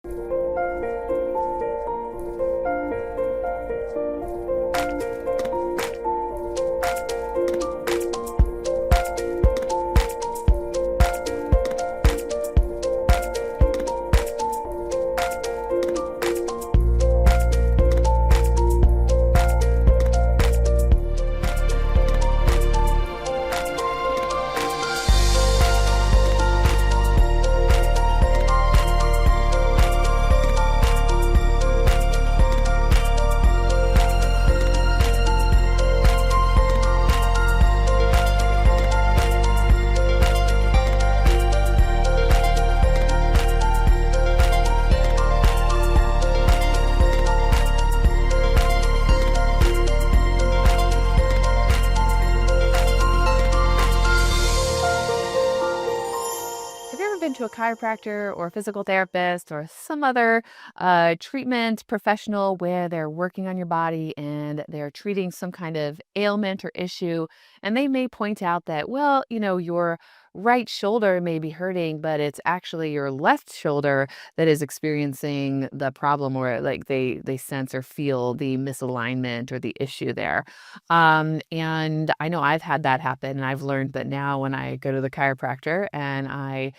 Have you ever been to a chiropractor or a physical therapist or some other treatment professional where they're working on your body and they're treating some kind of ailment or issue? And they may point out that, well, your right shoulder may be hurting, but it's actually your left shoulder that is experiencing the problem, or like they sense or feel the misalignment or the issue there. And I know I've had that happen, and I've learned that now when I go to the chiropractor and I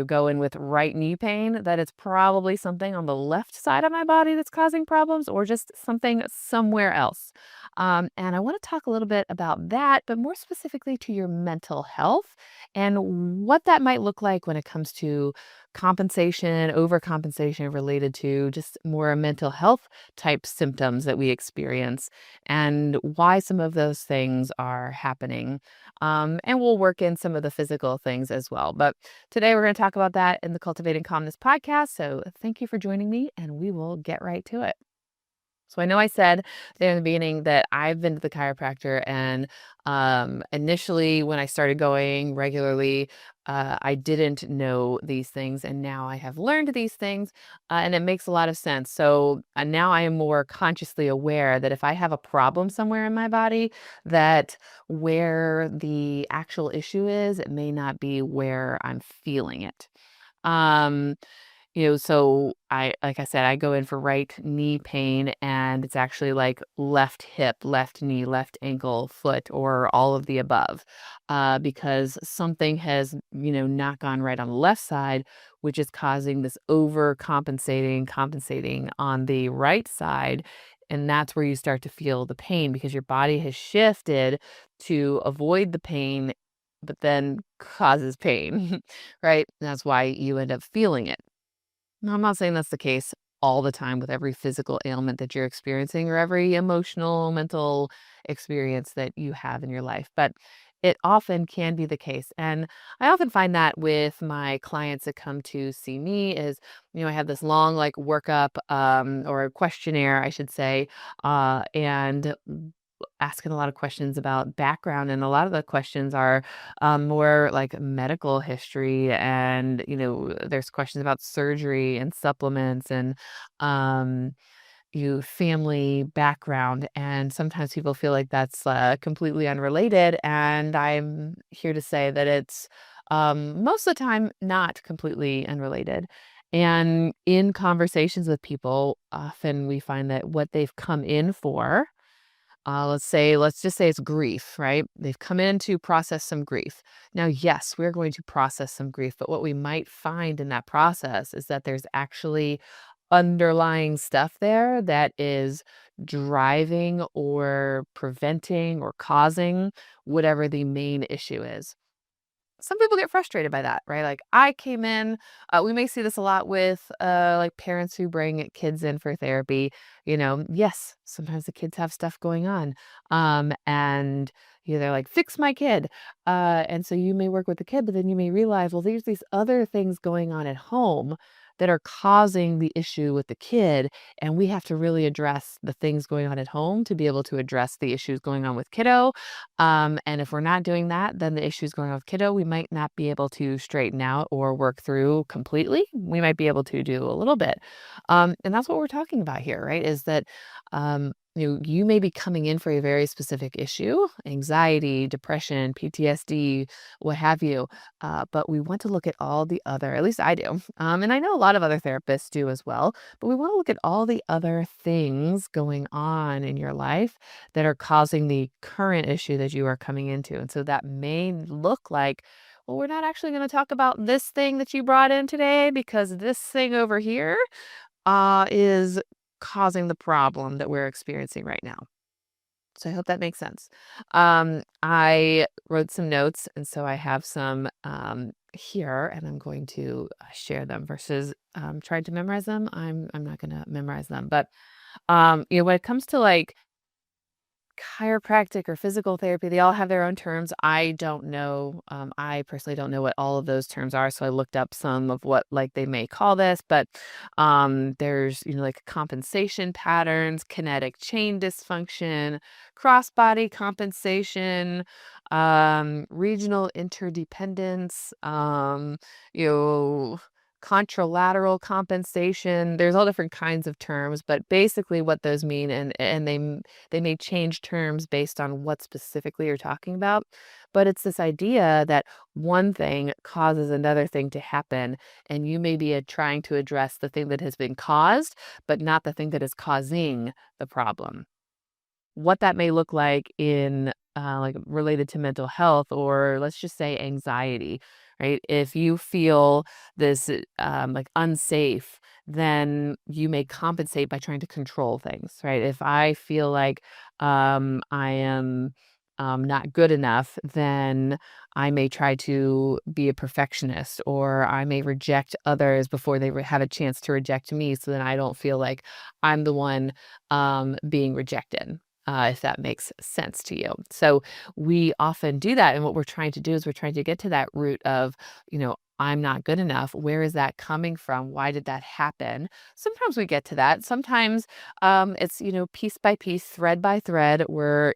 go in with right knee pain, that it's probably something on the left side of my body that's causing problems or just something somewhere else. And I want to talk a little bit about that, but more specifically to your mental health and what that might look like when it comes to compensation, overcompensation related to just more mental health type symptoms that we experience and why some of those things are happening. And we'll work in some of the physical things as well. But today we're going to talk about that in the Cultivating Calmness podcast. So thank you for joining me, and we will get right to it. So I know I said there in the beginning that I've been to the chiropractor, and initially when I started going regularly, I didn't know these things, and now I have learned these things, and it makes a lot of sense. So now I am more consciously aware that if I have a problem somewhere in my body, that where the actual issue is, it may not be where I'm feeling it. Um, so like I said, I go in for right knee pain, and it's actually like left hip, left knee, left ankle, foot, or all of the above, because something has, not gone right on the left side, which is causing this compensating on the right side. And that's where you start to feel the pain because your body has shifted to avoid the pain, but then causes pain, right? That's why you end up feeling it. Now, I'm not saying that's the case all the time with every physical ailment that you're experiencing or every emotional, mental experience that you have in your life, but it often can be the case. And I often find that with my clients that come to see me is, I have this long like workup or a questionnaire, I should say, and asking a lot of questions about background, and a lot of the questions are more like medical history, and there's questions about surgery and supplements and um you family background, and sometimes people feel like that's completely unrelated, and I'm here to say that it's most of the time not completely unrelated. And in conversations with people, often we find that what they've come in for, let's just say it's grief, right? They've come in to process some grief. Now, yes, we're going to process some grief, but what we might find in that process is that there's actually underlying stuff there that is driving or preventing or causing whatever the main issue is. Some people get frustrated by that, right? Like I came in, we may see this a lot with like parents who bring kids in for therapy. Yes, sometimes the kids have stuff going on. And they're like, fix my kid. And so you may work with the kid, but then you may realize, well, there's these other things going on at home that are causing the issue with the kid. And we have to really address the things going on at home to be able to address the issues going on with kiddo. And if we're not doing that, then the issues going on with kiddo, we might not be able to straighten out or work through completely. We might be able to do a little bit. And that's what we're talking about here, right? Is that You may be coming in for a very specific issue, anxiety, depression, PTSD, what have you. But we want to look at all the other, at least I do. And I know a lot of other therapists do as well, but we want to look at all the other things going on in your life that are causing the current issue that you are coming into. And so that may look like, well, we're not actually going to talk about this thing that you brought in today because this thing over here is causing the problem that we're experiencing right now. So I hope that makes sense. I wrote some notes, and so I have some here, and I'm going to share them versus trying to memorize them. I'm not going to memorize them, but when it comes to like chiropractic or physical therapy, they all have their own terms. I don't know. I personally don't know what all of those terms are. So I looked up some of what like they may call this, but there's, like compensation patterns, kinetic chain dysfunction, cross-body compensation, regional interdependence, you know, contralateral compensation. There's all different kinds of terms, but basically what those mean, and they may change terms based on what specifically you're talking about, but it's this idea that one thing causes another thing to happen, and you may be trying to address the thing that has been caused, but not the thing that is causing the problem. What that may look like in like related to mental health, or let's just say anxiety, right? If you feel this like unsafe, then you may compensate by trying to control things, right? If I feel like I am not good enough, then I may try to be a perfectionist, or I may reject others before they have a chance to reject me, so then I don't feel like I'm the one being rejected, if that makes sense to you. So we often do that. And what we're trying to do is we're trying to get to that root of, I'm not good enough. Where is that coming from? Why did that happen? Sometimes we get to that. Sometimes it's, piece by piece, thread by thread, we're,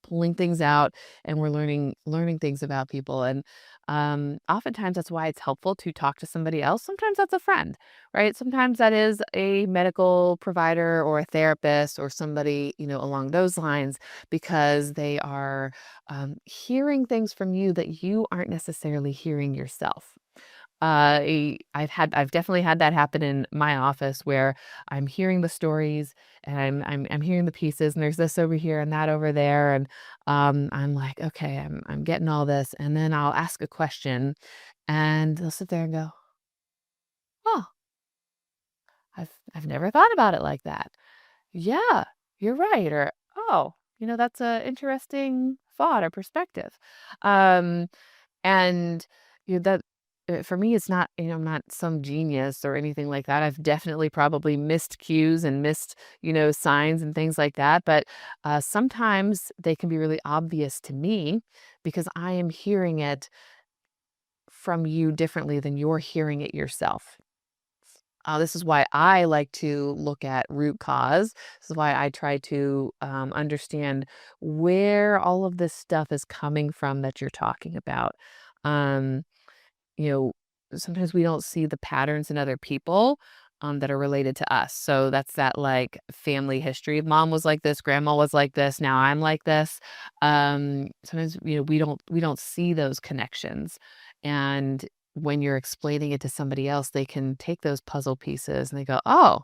pulling things out, and we're learning things about people. And oftentimes that's why it's helpful to talk to somebody else. Sometimes that's a friend, right? Sometimes that is a medical provider or a therapist or somebody, along those lines, because they are hearing things from you that you aren't necessarily hearing yourself. I've definitely had that happen in my office where I'm hearing the stories, and I'm hearing the pieces, and there's this over here and that over there, and I'm like, okay, I'm getting all this, and then I'll ask a question, and they'll sit there and go, oh, I've never thought about it like that. Yeah, you're right, or oh, that's a interesting thought or perspective. Um, And, that for me, it's not, I'm not some genius or anything like that. I've definitely probably missed cues and missed, signs and things like that. But sometimes they can be really obvious to me because I am hearing it from you differently than you're hearing it yourself. This is why I like to look at root cause. This is why I try to understand where all of this stuff is coming from that you're talking about. Um, you know, Sometimes we don't see the patterns in other people that are related to us. So that's that like family history. Mom was like this, grandma was like this, now I'm like this. Sometimes we don't see those connections. And when you're explaining it to somebody else, they can take those puzzle pieces and they go, "Oh,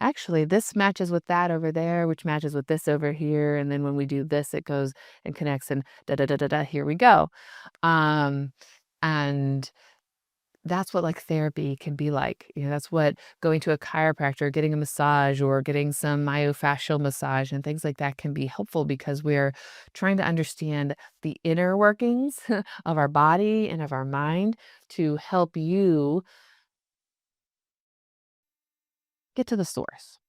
actually this matches with that over there, which matches with this over here, and then when we do this it goes and connects, and da da da da da, here we go." Um and that's what, like, therapy can be like. That's what going to a chiropractor, getting a massage, or getting some myofascial massage and things like that can be helpful, because we're trying to understand the inner workings of our body and of our mind to help you get to the source.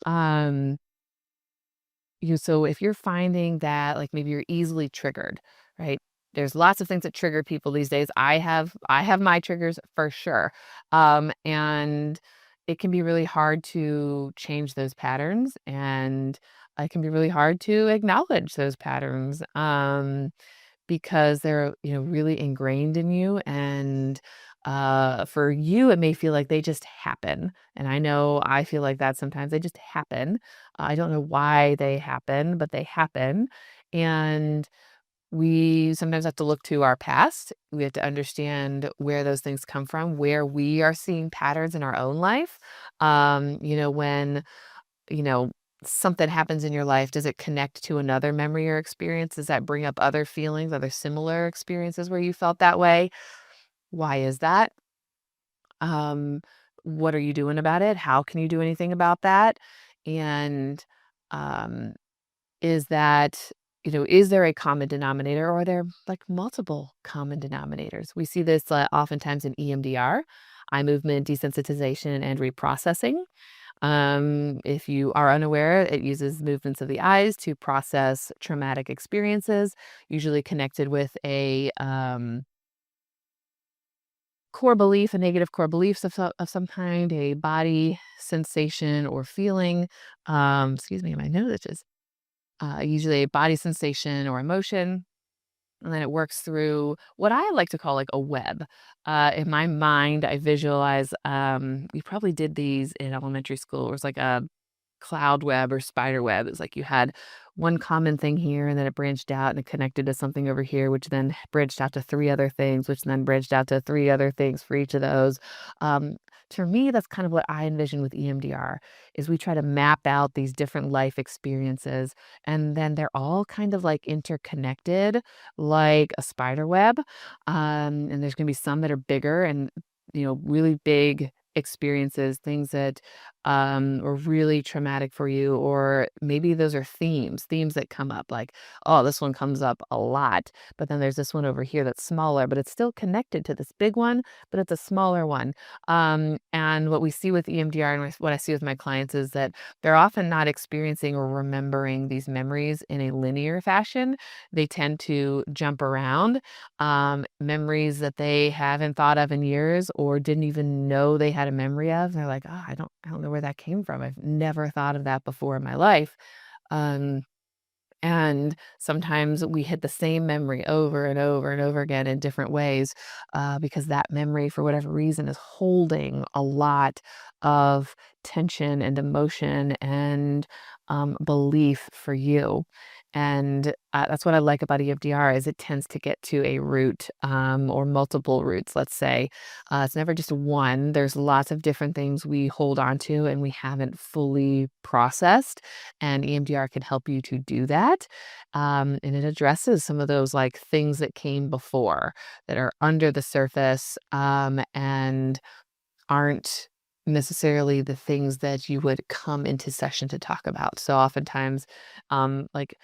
Um so if you're finding that, like, maybe you're easily triggered, right? There's lots of things that trigger people these days. I have my triggers for sure. And it can be really hard to change those patterns, and it can be really hard to acknowledge those patterns. Because they're, really ingrained in you, and For you, it may feel like they just happen. And I know I feel like that sometimes. They just happen. I don't know why they happen, but they happen. And we sometimes have to look to our past. We have to understand where those things come from, where we are seeing patterns in our own life. When, you know, something happens in your life, does it connect to another memory or experience? Does that bring up other feelings, other similar experiences where you felt that way? Why is that? Um, what are you doing about it? How can you do anything about that? And um, is that, is there a common denominator or are there like multiple common denominators? We see this oftentimes in EMDR, eye movement desensitization and reprocessing. If you are unaware, it uses movements of the eyes to process traumatic experiences, usually connected with a core belief, a negative core beliefs of some kind, a body sensation or feeling. Excuse me, my nose itches. Usually a body sensation or emotion. And then it works through what I like to call like a web. In my mind, I visualize, we probably did these in elementary school. It was like a cloud web or spider web. It's like you had one common thing here and then it branched out and it connected to something over here, which then branched out to three other things, which then branched out to three other things for each of those. Um, to me, that's kind of what I envision with EMDR is we try to map out these different life experiences and then they're all kind of like interconnected like a spider web. And there's going to be some that are bigger and really big experiences, things that were really traumatic for you, or maybe those are themes that come up like, oh, this one comes up a lot, but then there's this one over here that's smaller, but it's still connected to this big one, but it's a smaller one. And what we see with EMDR and what I see with my clients is that they're often not experiencing or remembering these memories in a linear fashion. They tend to jump around memories that they haven't thought of in years or didn't even know they had a memory of. They're like, oh, I don't know where that came from. I've never thought of that before in my life. Um, and sometimes we hit the same memory over and over and over again in different ways because that memory, for whatever reason, is holding a lot of tension and emotion and belief for you. And that's what I like about EMDR is it tends to get to a root or multiple roots, let's say. It's never just one. There's lots of different things we hold on to and we haven't fully processed and EMDR can help you to do that. And it addresses some of those like things that came before that are under the surface and aren't necessarily the things that you would come into session to talk about. So oftentimes, like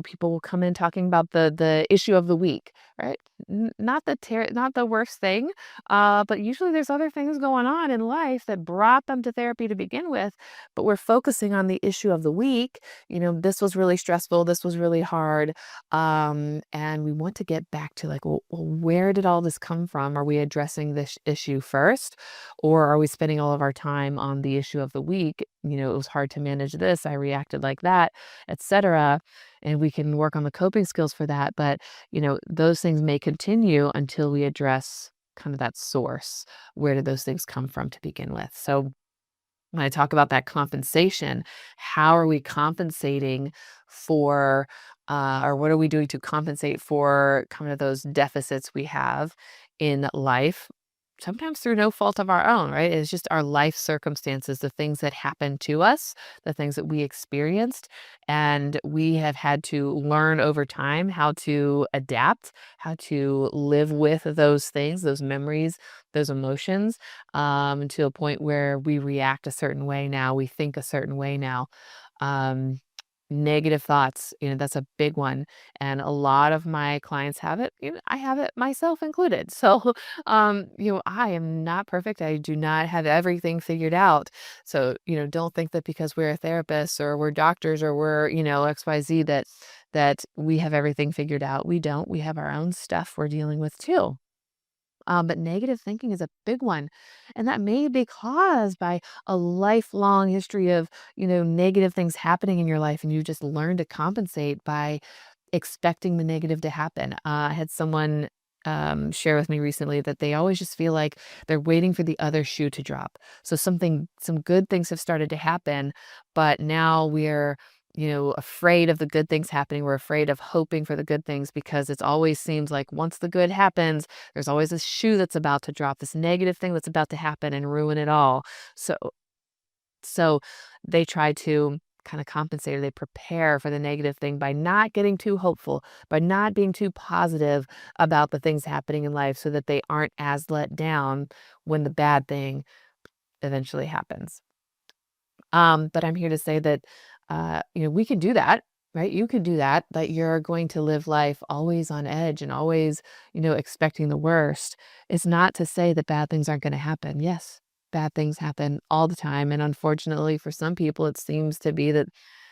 people will come in talking about the issue of the week, right? Not the worst thing, but usually there's other things going on in life that brought them to therapy to begin with. But we're focusing on the issue of the week. This was really stressful. This was really hard, and we want to get back to like, well, where did all this come from? Are we addressing this issue first, or are we spending all of our time on the issue of the week? It was hard to manage this. I reacted like that, etc. And we can work on the coping skills for that. But, those things may continue until we address kind of that source. Where did those things come from to begin with? So when I talk about that compensation, how are we compensating for, or what are we doing to compensate for kind of those deficits we have in life? Sometimes through no fault of our own, right? It's just our life circumstances, the things that happened to us, the things that we experienced. And we have had to learn over time how to adapt, how to live with those things, those memories, those emotions, to a point where we react a certain way now, we think a certain way now. Um, Negative thoughts, that's a big one. And a lot of my clients have it. I have it myself included. So, I am not perfect. I do not have everything figured out. So, don't think that because we're a therapist or we're doctors or we're, XYZ that we have everything figured out. We don't. We have our own stuff we're dealing with too. But negative thinking is a big one. And that may be caused by a lifelong history of, negative things happening in your life. And you just learn to compensate by expecting the negative to happen. I had someone share with me recently that they always just feel like they're waiting for the other shoe to drop. So some good things have started to happen, but now we're, afraid of the good things happening. We're afraid of hoping for the good things because it always seems like once the good happens, there's always this shoe that's about to drop, this negative thing that's about to happen and ruin it all. So so they try to kind of compensate or they prepare for the negative thing by not getting too hopeful, by not being too positive about the things happening in life so that they aren't as let down when the bad thing eventually happens. But I'm here to say that, we can do that, right? You can do that, but you're going to live life always on edge and always, expecting the worst. It's not to say that bad things aren't going to happen. Yes, bad things happen all the time. And unfortunately, for some people, it seems to be that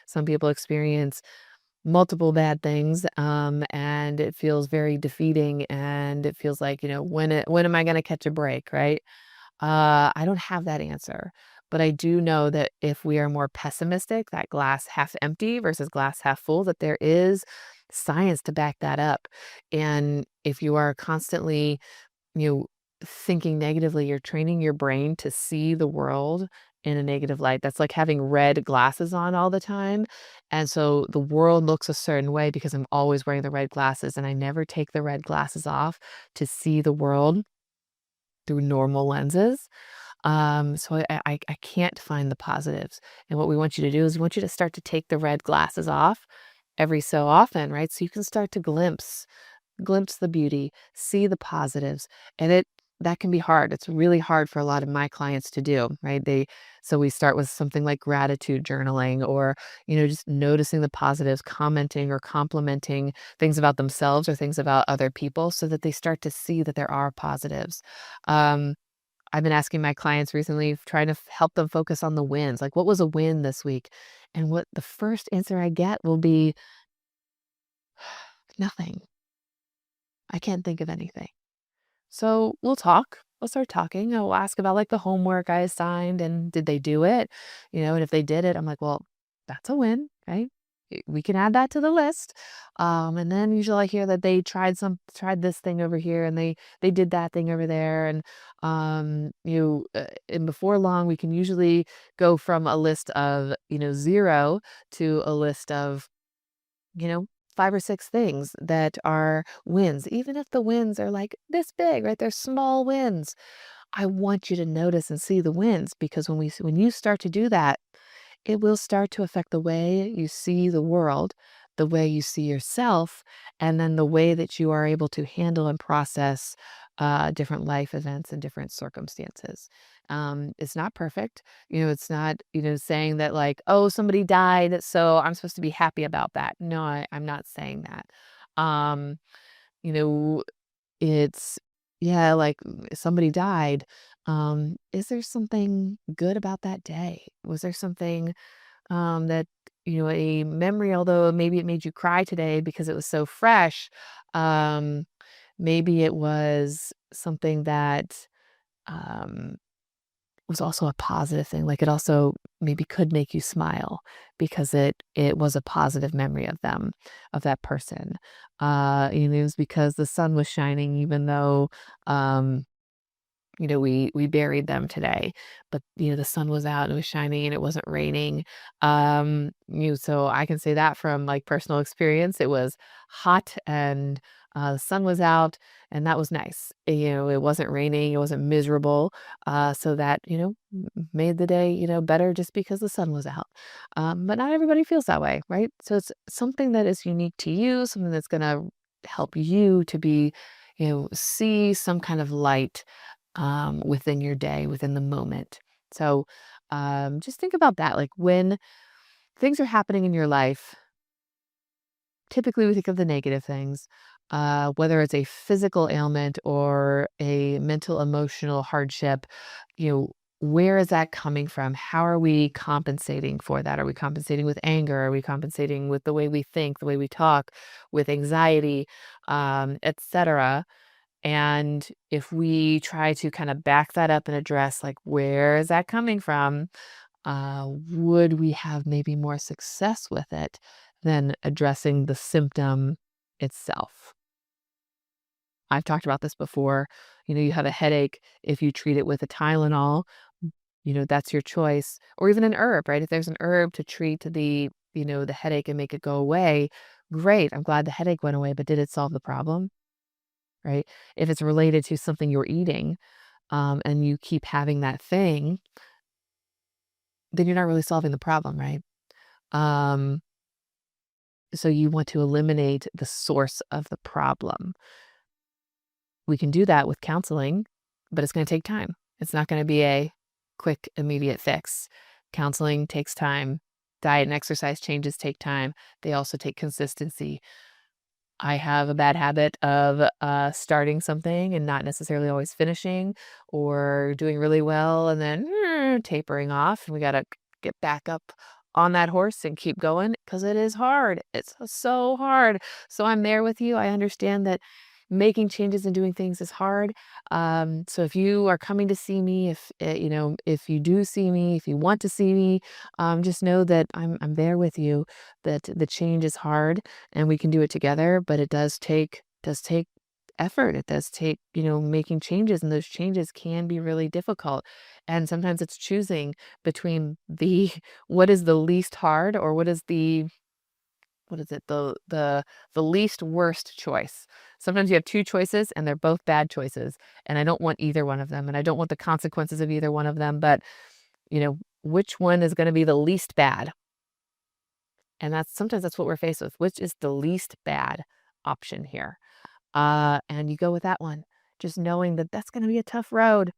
some people experience multiple bad things, and it feels very defeating. And it feels like, when am I going to catch a break, right? I don't have that answer, but I do know that if we are more pessimistic, that glass half empty versus glass half full, that there is science to back that up. And if you are constantly, you know, thinking negatively, you're training your brain to see the world in a negative light. That's like having red glasses on all the time. And so the world looks a certain way because I'm always wearing the red glasses and I never take the red glasses off to see the world through normal lenses. So I can't find the positives. And what we want you to do is we want you to start to take the red glasses off every so often, right? So you can start to glimpse the beauty, see the positives. And that can be hard. It's really hard for a lot of my clients to do, right? So we start with something like gratitude journaling or, just noticing the positives, commenting or complimenting things about themselves or things about other people so that they start to see that there are positives. Um, I've been asking my clients recently, trying to help them focus on the wins. Like, what was a win this week? And what the first answer I get will be nothing. I can't think of anything. So we'll talk. We'll start talking. I'll ask about like the homework I assigned and did they do it? And if they did it, I'm like, well, that's a win, right? We can add that to the list. And then usually I hear that they tried this thing over here and they did that thing over there. And before long, we can usually go from a list of, 0 to a list of you know, 5 or 6 things that are wins, even if the wins are like this big, right? They're small wins. I want you to notice and see the wins because when you start to do that, it will start to affect the way you see the world, the way you see yourself, and then the way that you are able to handle and process different life events and different circumstances. It's not perfect. It's not, saying that like, oh, somebody died, so I'm supposed to be happy about that. No, I'm not saying that. Um, you know, it's, yeah, like somebody died. Is there something good about that day? Was there something that, a memory, although maybe it made you cry today because it was so fresh, um, maybe it was something that um, was also a positive thing. Like it also maybe could make you smile because it was a positive memory of them, of that person. It was because the sun was shining, even though um, we buried them today, but, the sun was out and it was shining and it wasn't raining. So I can say that from like personal experience. It was hot and the sun was out and that was nice. It wasn't raining, it wasn't miserable. So that, made the day, better just because the sun was out. But not everybody feels that way, right? So it's something that is unique to you, something that's going to help you to be, see some kind of light within your day, within the moment. So just think about that. Like when things are happening in your life, typically we think of the negative things, whether it's a physical ailment or a mental, emotional hardship, where is that coming from? How are we compensating for that? Are we compensating with anger? Are we compensating with the way we think, the way we talk, with anxiety, etc.? And if we try to kind of back that up and address, like, where is that coming from? Would we have maybe more success with it than addressing the symptom itself? I've talked about this before. You have a headache. If you treat it with a Tylenol, that's your choice. Or even an herb, right? If there's an herb to treat the headache and make it go away, great. I'm glad the headache went away, but did it solve the problem? Right? If it's related to something you're eating, and you keep having that thing, then you're not really solving the problem, right? Um, so you want to eliminate the source of the problem. We can do that with counseling, but it's going to take time. It's not going to be a quick, immediate fix. Counseling takes time. Diet and exercise changes take time. They also take consistency. I have a bad habit of starting something and not necessarily always finishing, or doing really well and then tapering off. And we got to get back up on that horse and keep going because it is hard. It's so hard. So I'm there with you. I understand that making changes and doing things is hard. So if you are coming to see me, if you do see me, if you want to see me, just know that I'm there with you. That the change is hard and we can do it together, but it does take effort. It does take, making changes, and those changes can be really difficult. And sometimes it's choosing between the what is the least hard, or what is it? The least worst choice. Sometimes you have two choices and they're both bad choices, and I don't want either one of them, and I don't want the consequences of either one of them, but which one is going to be the least bad? And sometimes that's what we're faced with. Which is the least bad option here? And you go with that one, just knowing that that's going to be a tough road.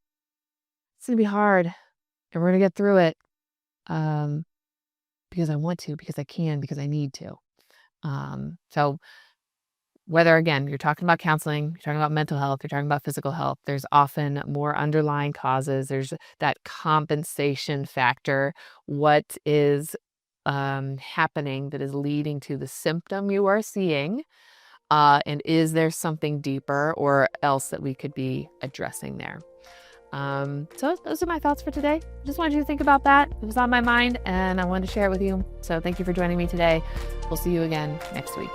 It's going to be hard, and we're going to get through it. Um, because I want to, because I can, because I need to. So whether, again, you're talking about counseling, you're talking about mental health, you're talking about physical health, there's often more underlying causes. There's that compensation factor. What is happening that is leading to the symptom you are seeing? And is there something deeper or else that we could be addressing there? So those are my thoughts for today. Just wanted you to think about that. It was on my mind and I wanted to share it with you. So thank you for joining me today. We'll see you again next week.